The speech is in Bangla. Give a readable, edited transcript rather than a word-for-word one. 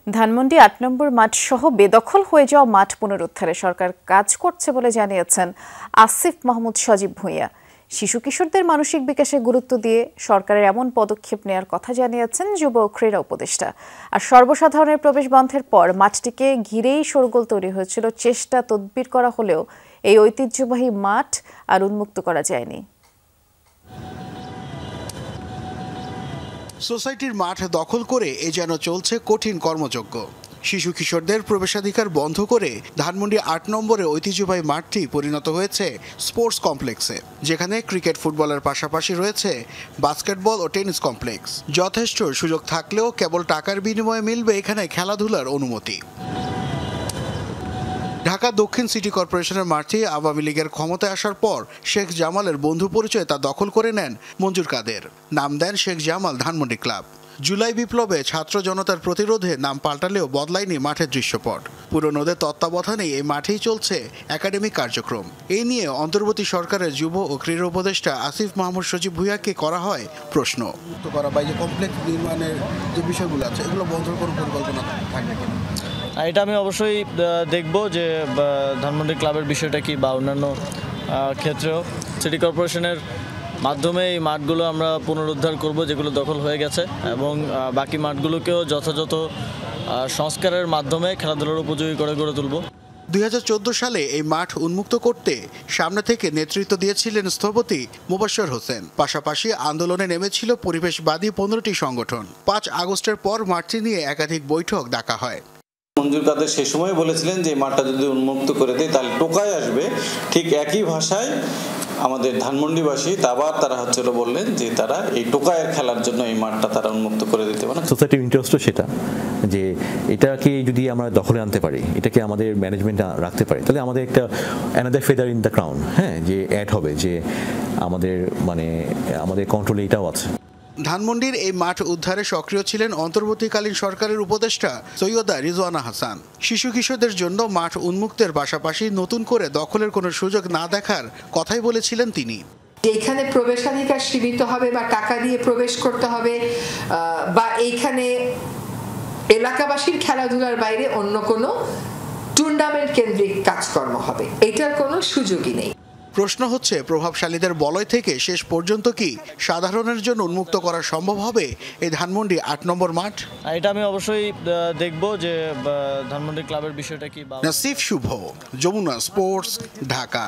ধানমন্ডি ৮ নম্বর মাঠ সহ বেদখল হয়ে যাওয়া মাঠ পুনরুদ্ধারে সরকার কাজ করছে বলে জানিয়েছেন আসিফ মাহমুদ সজীব ভূঁইয়া। শিশু কিশোরদের মানসিক বিকাশে গুরুত্ব দিয়ে সরকারের এমন পদক্ষেপ নেওয়ার কথা জানিয়েছেন যুব ও ক্রীড়া উপদেষ্টা। আর সর্বসাধারণের প্রবেশ বন্ধের পর মাঠটিকে ঘিরেই শোরগোল তৈরি হয়েছিল। চেষ্টা তদবির করা হলেও এই ঐতিহ্যবাহী মাঠ আর উন্মুক্ত করা যায়নি। সোসাইটির মাঠ দখল করে এ যেন চলছে কঠিন কর্মযজ্ঞ। শিশু কিশোরদের প্রবেশাধিকার বন্ধ করে ধানমন্ডি ৮ নম্বরে ঐতিহ্যবাহী মাঠটি পরিণত হয়েছে স্পোর্টস কমপ্লেক্সে, যেখানে ক্রিকেট ফুটবলের পাশাপাশি রয়েছে বাস্কেটবল ও টেনিস কমপ্লেক্স। যথেষ্ট সুযোগ থাকলেও কেবল টাকার বিনিময়ে মিলবে এখানে খেলাধুলার অনুমতি। ঢাকা দক্ষিণ সিটি কর্পোরেশনের মাঠে আওয়ামী লীগের ক্ষমতায় আসার পর শেখ জামালের বন্ধু পরিচয়ে তা দখল করে নেন মঞ্জুর কাদের। নাম দেন শেখ জামাল ধানমন্ডি ক্লাব। জুলাই বিপ্লবে ছাত্র জনতার প্রতিরোধে নাম পাল্টালেও বদলায়নি মাঠের দৃশ্যপট। পুরনোদের তত্ত্বাবধানে এই মাঠেই চলছে একাডেমিক কার্যক্রম। এই নিয়ে অন্তর্বর্তী সরকারের যুব ও ক্রীড়া উপদেষ্টা আসিফ মাহমুদ সজীব ভূঁইয়াকে করা হয় প্রশ্ন। কমপ্লেক্স নির্মাণের যে বিষয়গুলো আছে এগুলো বন্ধ করার পরিকল্পনা থাকবে কিনা? এটা আমি অবশ্যই দেখব যে ধানমন্ডি ক্লাবের বিষয়টা কি বা অন্যান্য ক্ষেত্রেও সিটি কর্পোরেশনের মাধ্যমে এই মাঠগুলো আমরা পুনরুদ্ধার করব যেগুলো দখল হয়ে গেছে, এবং বাকি মাঠগুলোকেও যথাযথ সংস্কারের মাধ্যমে খেলাধুলার উপযোগী করে গড়ে তুলব। 2014 সালে এই মাঠ উন্মুক্ত করতে সামনে থেকে নেতৃত্ব দিয়েছিলেন স্থপতি মোবাশ্বের হোসেন। পাশাপাশি আন্দোলনে নেমেছিল পরিবেশবাদী 15টি সংগঠন। 5 আগস্টের পর মাঠটি নিয়ে একাধিক বৈঠক ডাকা হয়। মঞ্জুর কাদের সেই সময় বলেছিলেন যে মাঠটা যদি উন্মুক্ত করে দেয় তাহলে টোকায় আসবে। ঠিক একই ভাষায় আমাদের ধানমন্ডিবাসী আবার তারা বললেন যে তারা এই টোকায়ের খেলার জন্য এই মাঠটা তারা উন্মুক্ত করে দিতে পারে। সোসাইটির ইন্টারেস্টও সেটা, যে এটাকে যদি আমরা দখলে আনতে পারি, এটাকে আমাদের ম্যানেজমেন্ট রাখতে পারি, তাহলে আমাদের একটা another feather in the crown, যে অ্যাড হবে যে আমাদের কন্ট্রোলে এটাও আছে। ধানমন্ডির এই মাঠ উদ্ধারে সক্রিয় ছিলেন অন্তর্বর্তীকালীন সরকারের উপদেষ্টা সৈয়দা রিজওয়ানা হাসান। শিশু কিশোরদের জন্য মাঠ উন্মুক্তের পাশাপাশি নতুন করে দখলের কোনো সুযোগ না দেখার কথাই বলেছিলেন তিনি। এইখানে প্রবেশাধিকার সীমিত হবে বা টাকা দিয়ে প্রবেশ করতে হবে, বা এইখানে এলাকাবাসীর খেলাধুলার বাইরে অন্য কোনো টুর্নামেন্ট কেন্দ্রিক কাজকর্ম হবে, এটার কোনো সুযোগই নেই। প্রশ্ন হচ্ছে, প্রভাবশালীদের বলয় থেকে শেষ পর্যন্ত কি সাধারণের জন্য উন্মুক্ত করা সম্ভব হবে এই ধানমন্ডি ৮ নম্বর মাঠ? এটা আমি অবশ্যই দেখব যে ধানমন্ডি ক্লাবের বিষয়টা কি। নাসিফ শুভ, যমুনা স্পোর্টস, ঢাকা।